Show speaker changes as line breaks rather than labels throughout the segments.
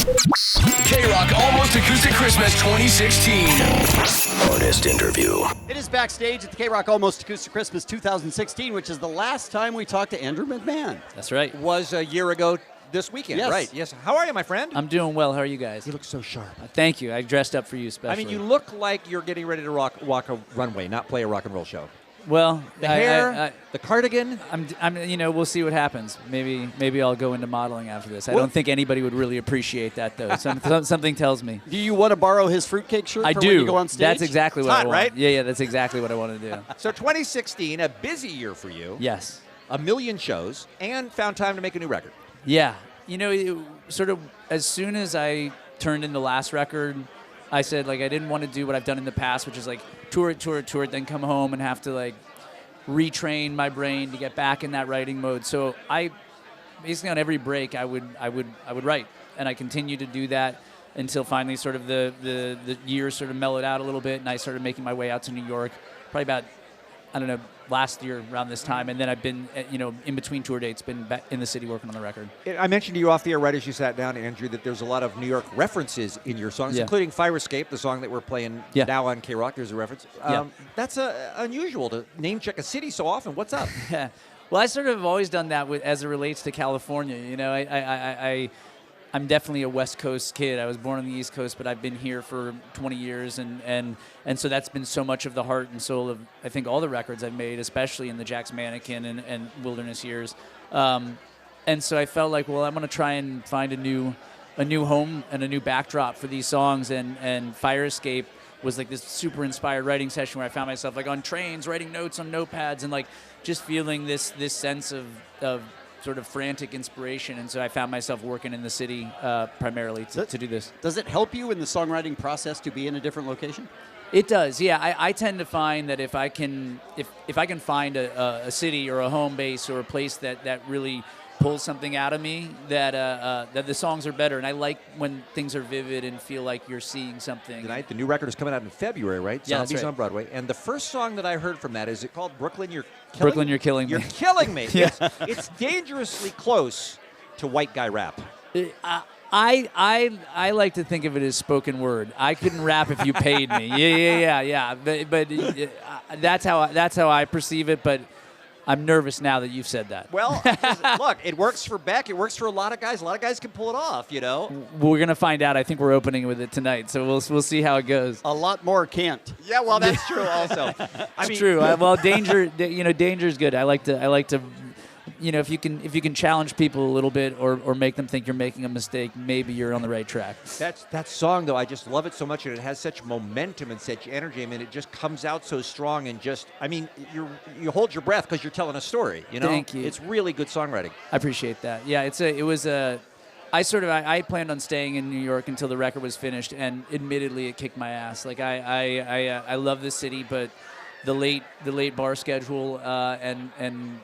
KROQ Almost Acoustic Christmas 2016. Artist interview.
It is backstage at the KROQ Almost Acoustic Christmas 2016, which is the last time we talked to Andrew McMahon.
That's right.
Was a year ago this weekend,
Yes.
right? Yes. How are you, my friend?
I'm doing well. How are you guys?
You look so sharp.
Thank you. I dressed up for you
I
especially.
mean, you look like you're getting ready to walk a runway, not play a rock and roll show.
well,
The hair, the cardigan.
we'll see what happens. Maybe I'll go into modeling after this. I don't think anybody would really appreciate that though. Something tells me.
Do you want to borrow his fruitcake shirt
I
for
do.
when you go on stage?
That's exactly what
It's
I
hot,
want.
right?
Yeah, that's exactly what I want to do.
So 2016, a busy year for you.
Yes.
A million shows, and found time to make a new record.
Yeah. Sort of as soon as I turned in the last record, I said, I didn't want to do what I've done in the past, which is, tour it, then come home and have to, retrain my brain to get back in that writing mode. So I, basically on every break, I would write. And I continued to do that until finally sort of the years sort of mellowed out a little bit, and I started making my way out to New York, probably about, last year around this time, and then I've been, in between tour dates, been back in the city working on the record.
I mentioned to you off the air right as you sat down, Andrew, that there's a lot of New York references in your songs,
Yeah.
including Fire Escape, the song that we're playing
Yeah.
now on KROQ. There's a reference.
Yeah.
That's unusual to name check a city so often. What's up?
Yeah. Well, I sort of have always done that as it relates to California. I'm definitely a West Coast kid. I was born on the East Coast, but I've been here for 20 years, and so that's been so much of the heart and soul of, I think, all the records I've made, especially in the Jack's Mannequin and Wilderness years. And so I felt like, well, I'm going to try and find a new home and a new backdrop for these songs, and Fire Escape was this super inspired writing session where I found myself on trains writing notes on notepads and just feeling this sense of sort of frantic inspiration, and so I found myself working in the city primarily to do this.
Does it help you in the songwriting process to be in a different location?
It does, yeah. I tend to find that if I can find a city or a home base or a place that really pulls something out of me, that the songs are better. And I like when things are vivid and feel like you're seeing something.
Tonight, the new record is coming out in February, right?
Yeah, that's
Zombies
right.
on Broadway. And the first song that I heard from that, is it called Brooklyn, You're Killing
Brooklyn, You're Killing Me.
You're killing me.
Yeah.
It's dangerously close to white guy rap.
I like to think of it as spoken word. I couldn't rap if you paid me. Yeah. But that's how I perceive it. But I'm nervous now that you've said that.
Well, look, it works for Beck. It works for a lot of guys. A lot of guys can pull it off,
We're gonna find out. I think we're opening with it tonight, so we'll see how it goes.
A lot more can't.
Yeah, well, that's true also.
It's true. Well, danger is good. I like to. If you can challenge people a little bit or make them think you're making a mistake, maybe you're on the right track.
That song, though, I just love it so much, and it has such momentum and such energy. I mean, it just comes out so strong, and you hold your breath because you're telling a story.
Thank you.
It's really good songwriting.
I appreciate that. Yeah, I planned on staying in New York until the record was finished, and admittedly, it kicked my ass. I love this city, but the late bar schedule and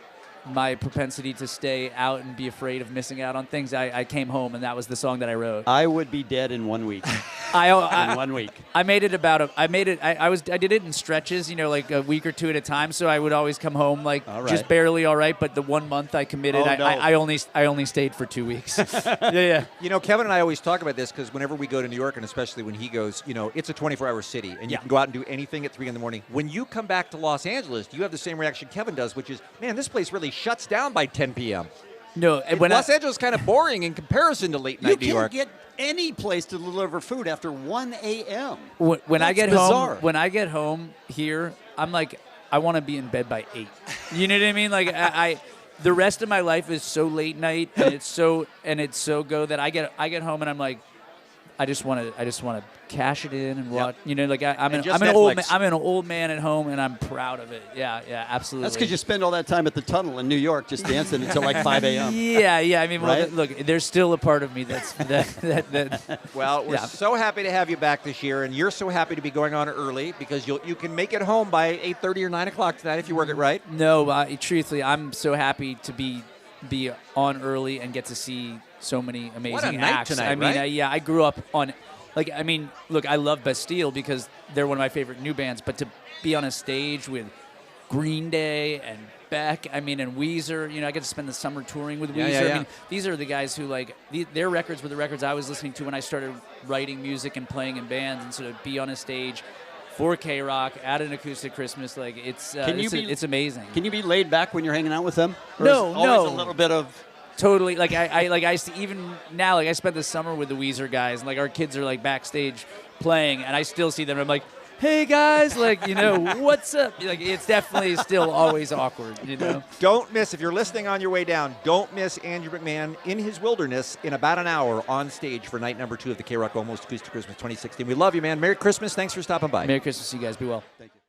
my propensity to stay out and be afraid of missing out on things, I came home, and that was the song that I wrote.
I would be dead in 1 week.
In
1 week.
I made it I did it in stretches, a week or two at a time. So I would always come home just barely all right. But the 1 month I committed,
Oh, no.
I only stayed for 2 weeks. yeah.
Kevin and I always talk about this because whenever we go to New York, and especially when he goes, it's a 24-hour city, and you can go out and do anything at 3 in the morning. When you come back to Los Angeles, you have the same reaction Kevin does, which is, man, this place really shuts down by 10 p.m.
No,
Los Angeles is kind of boring in comparison to late night New York.
You can't get any place to deliver food after 1 a.m.
When I get
bizarre.
home, when I get home here, I'm I want to be in bed by 8. You know what I mean? The rest of my life is so late night, and it's so go that I get home and I'm I just want to cash it in and watch.
Yep.
I'm an old man at home, and I'm proud of it. Yeah, absolutely.
That's because you spend all that time at the tunnel in New York just dancing until 5 a.m.
Yeah. I mean,
right?
look, there's still a part of me that.
Well, we're so happy to have you back this year, and you're so happy to be going on early because you can make it home by 8:30 or 9 o'clock tonight if you work it right.
No, truthfully, I'm so happy to be on early and get to see so many amazing
What a night
acts.
tonight,
I mean,
right?
I grew up on, look, I love Bastille because they're one of my favorite new bands, but to be on a stage with Green Day and Beck, I mean, and Weezer. You know, I get to spend the summer touring with Weezer.
Yeah.
I mean, these are the guys who, like, their records were the records I was listening to when I started writing music and playing in bands, and so to be on a stage for KROQ at an Acoustic Christmas, like, it's amazing.
Can you be laid back when you're hanging out with them? Or
No,
is it always a little bit of...
Totally. Like, I see, even now, like, I spent the summer with the Weezer guys, and, like, our kids are, like, backstage playing, and I still see them, and I'm like, hey, guys, like, you know, what's up? Like, it's definitely still always awkward, you know?
Don't miss, if you're listening on your way down, don't miss Andrew McMahon in his wilderness in about an hour on stage for night number 2 of the KROQ Almost Acoustic Christmas 2016. We love you, man. Merry Christmas. Thanks for stopping by.
Merry Christmas to you guys. Be well.
Thank you.